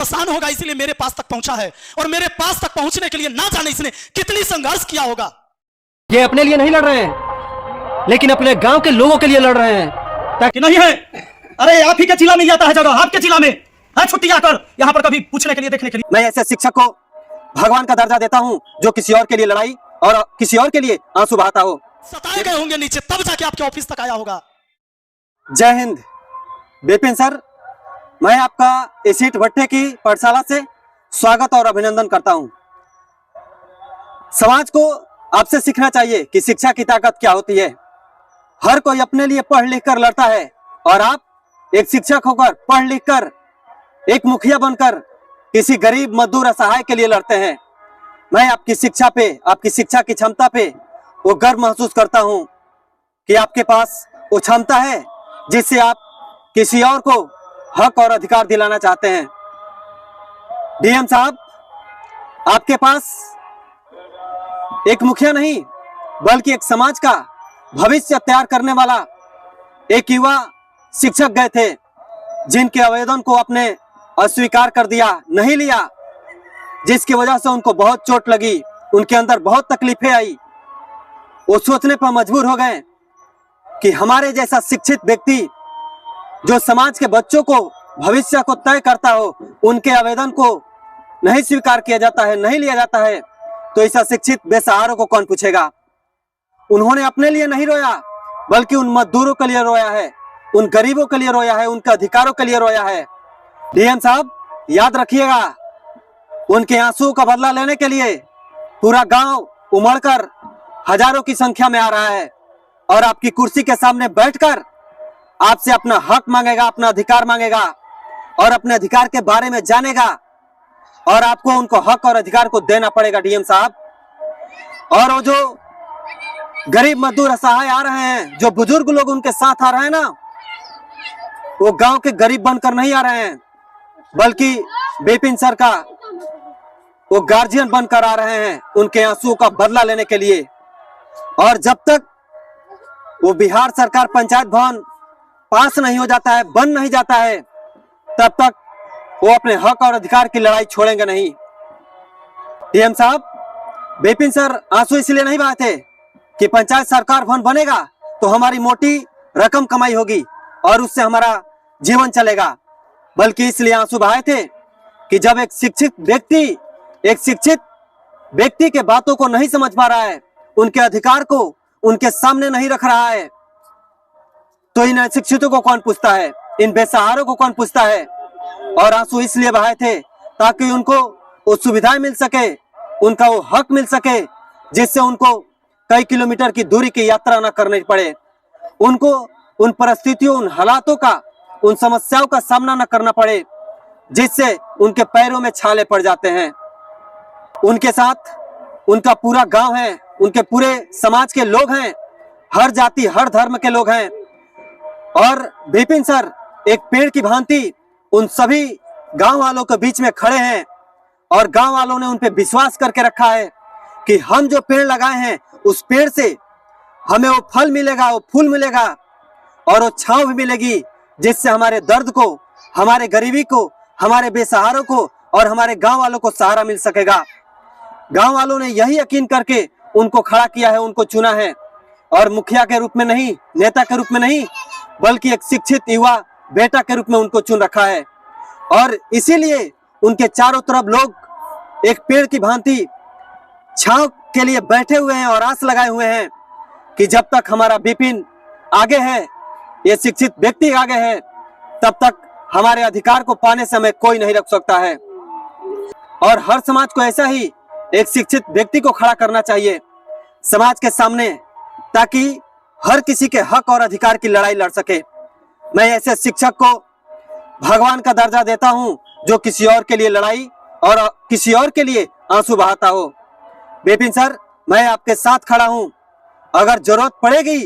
आसान होगा, इसीलिए मेरे पास तक पहुंचा है। और मेरे पास तक पहुंचने के लिए ना जाने इसने कितनी संघर्ष किया होगा। ये अपने लिए नहीं लड़ रहे हैं, लेकिन अपने गांव के लोगों के लिए लड़ रहे हैं। ताकि नहीं है, अरे आप ही के जिला में जाता है जगह, आपके जिला में है छुट्टी आकर यहाँ पर कभी पूछने के लिए, देखने के लिए। मैं ऐसे शिक्षक को भगवान का दर्जा देता हूं जो किसी और के लिए लड़ाई और किसी और के लिए आंसू बहाता हो। सताए गए होंगे नीचे, तब जाके आपके ऑफिस तक आया होगा। जय हिंद। बिपिन सर, मैं आपका एसीट भट्टे की पाठशाला से स्वागत और अभिनंदन करता हूं। समाज को आपसे सीखना चाहिए कि शिक्षा की ताकत क्या होती है। हर कोई अपने लिए पढ़ लिख कर लड़ता है और आप एक शिक्षक होकर पढ़ लिख कर एक मुखिया बनकर किसी गरीब मजदूर असहाय के लिए लड़ते हैं। मैं आपकी शिक्षा पे, आपकी शिक्षा की क्षमता पे वो गर्व महसूस करता हूं कि आपके पास वो क्षमता है जिससे आप किसी और को हक और अधिकार दिलाना चाहते हैं। डीएम साहब, आपके पास एक मुखिया नहीं बल्कि एक समाज का भविष्य तैयार करने वाला एक युवा शिक्षक गए थे, जिनके आवेदन को आपने अस्वीकार कर दिया, नहीं लिया, जिसकी वजह से उनको बहुत चोट लगी, उनके अंदर बहुत तकलीफें आई। वो सोचने पर मजबूर हो गए कि हमारे जैसा शिक्षित व्यक्ति जो समाज के बच्चों को भविष्य को तय करता हो, उनके आवेदन को नहीं स्वीकार किया जाता है, नहीं लिया जाता है, तो ऐसा शिक्षित बेसहारों को कौन पूछेगा। उन्होंने अपने लिए नहीं रोया बल्कि उन मजदूरों के लिए रोया है, उन गरीबों के लिए रोया है, उनके अधिकारों के लिए रोया है। डीएम साहब, याद रखिएगा, उनके आंसू का बदला लेने के लिए पूरा गांव उमड़कर हजारों की संख्या में आ रहा है और आपकी कुर्सी के सामने बैठकर आपसे अपना हक मांगेगा, अपना अधिकार मांगेगा और अपने अधिकार के बारे में जानेगा और आपको उनको हक और अधिकार को देना पड़ेगा डीएम साहब। और वो जो गरीब मजदूर असहाय आ रहे हैं, जो बुजुर्ग लोग उनके साथ आ रहे हैं ना, वो गांव के गरीब बनकर नहीं आ रहे हैं बल्कि बिपिन सर का वो गार्जियन बनकर आ रहे हैं उनके आंसुओं का बदला लेने के लिए। और जब तक वो बिहार सरकार पंचायत भवन पास नहीं हो जाता है, बन नहीं जाता है, तब तक वो अपने हक और अधिकार की लड़ाई छोड़ेंगे नहीं। डीएम साहब, बिपिन सर आंसू इसलिए नहीं बहाए थे कि पंचायत सरकार भवन बनेगा तो हमारी मोटी रकम कमाई होगी और उससे हमारा जीवन चलेगा, बल्कि इसलिए आंसू बहाए थे कि जब एक शिक्षित व्यक्ति के बातों को नहीं समझ पा रहा है, उनके अधिकार को उनके सामने नहीं रख रहा है, तो इन अशिक्षितों को कौन पूछता है, इन बेसहारों को कौन पूछता है। और आंसू इसलिए बहाए थे ताकि उनको वो सुविधाएं मिल सके, उनका वो हक मिल सके, जिससे उनको कई किलोमीटर की दूरी की यात्रा न करनी पड़े, उनको उन परिस्थितियों, उन हालातों का, उन समस्याओं का सामना न करना पड़े जिससे उनके पैरों में छाले पड़ जाते हैं। उनके साथ उनका पूरा गांव है, उनके पूरे समाज के लोग हैं, हर जाति हर धर्म के लोग हैं। और बिपिन सर एक पेड़ की भांति उन सभी गांव वालों के बीच में खड़े हैं और गांव वालों ने उन पे विश्वास करके रखा है कि हम जो पेड़ लगाए हैं उस पेड़ से हमें वो फल मिलेगा, वो फूल मिलेगा और वो छांव भी मिलेगी, जिससे हमारे दर्द को, हमारे गरीबी को, हमारे बेसहारों को और हमारे गांव वालों को सहारा मिल सकेगा। गांव वालों ने यही यकीन करके उनको खड़ा किया है, उनको चुना है, और मुखिया के रूप में नहीं, नेता के रूप में नहीं, बल्कि एक शिक्षित युवा बेटा के रूप में उनको चुन रखा है। और इसीलिए उनके चारों तरफ लोग एक पेड़ की भांति छांव के लिए बैठे हुए हैं और आस लगाए हुए हैं कि जब तक हमारा बिपिन आगे है, ये शिक्षित व्यक्ति आगे है, तब तक हमारे अधिकार को पाने से हमें कोई नहीं रोक सकता है। और हर समाज को ऐसा ही एक शिक्षित व्यक्ति को खड़ा करना चाहिए समाज के सामने, ताकि हर किसी के हक और अधिकार की लड़ाई लड़ सके। मैं ऐसे शिक्षक को भगवान का दर्जा देता हूं जो किसी और के लिए लड़ाई और किसी और के लिए आंसू बहाता हो। बिपिन सर, मैं आपके साथ खड़ा हूं, अगर जरूरत पड़ेगी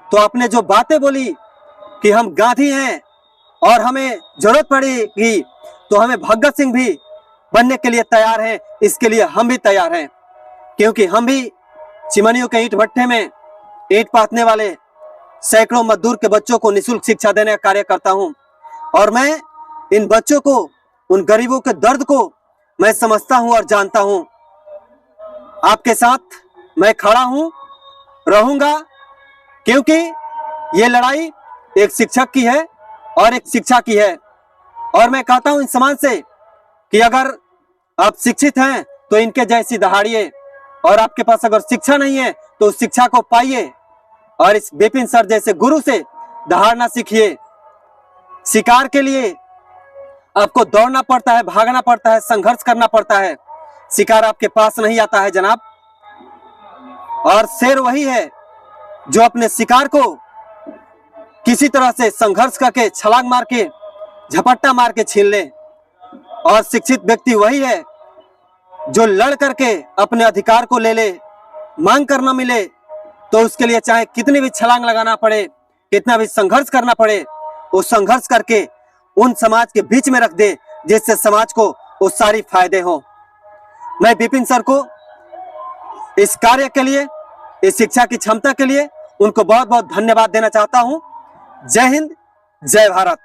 तो आपने जो बातें बोली कि हम गांधी हैं और हमें जरूरत पड़ेगी तो हमें भगत सिंह भी बनने के लिए तैयार हैं, इसके लिए हम भी तैयार हैं, क्योंकि हम भी चिमनियों के ईंट भट्टे में ईंट पाथने वाले सैकड़ों मजदूर के बच्चों को निःशुल्क शिक्षा देने का कार्य करता हूं। और मैं इन बच्चों को उन गरीबों के दर्द को मैं समझता हूं और जानता हूं। आपके साथ मैं खड़ा हूं, रहूंगा, क्योंकि ये लड़ाई एक शिक्षक की है और एक शिक्षा की है। और मैं कहता हूं इन समाज से कि अगर आप शिक्षित हैं तो इनके जैसी दहाड़िए, और आपके पास अगर शिक्षा नहीं है तो उस शिक्षा को पाइए और इस विपिन सर जैसे गुरु से दहाड़ना सीखिए। शिकार के लिए आपको दौड़ना पड़ता है, भागना पड़ता है, संघर्ष करना पड़ता है। शिकार आपके पास नहीं आता है जनाब। और शेर वही है जो अपने शिकार को किसी तरह से संघर्ष करके, छलांग मार के, झपट्टा मार के छीन ले। और शिक्षित व्यक्ति वही है जो लड़ करके अपने अधिकार को ले ले। मांग करना मिले तो उसके लिए चाहे कितनी भी छलांग लगाना पड़े, कितना भी संघर्ष करना पड़े, वो संघर्ष करके उन समाज के बीच में रख दे जिससे समाज को वो सारी फायदे हो। मैं विपिन सर को इस कार्य के लिए, इस शिक्षा की क्षमता के लिए उनको बहुत बहुत धन्यवाद देना चाहता हूं। जय हिंद, जय भारत।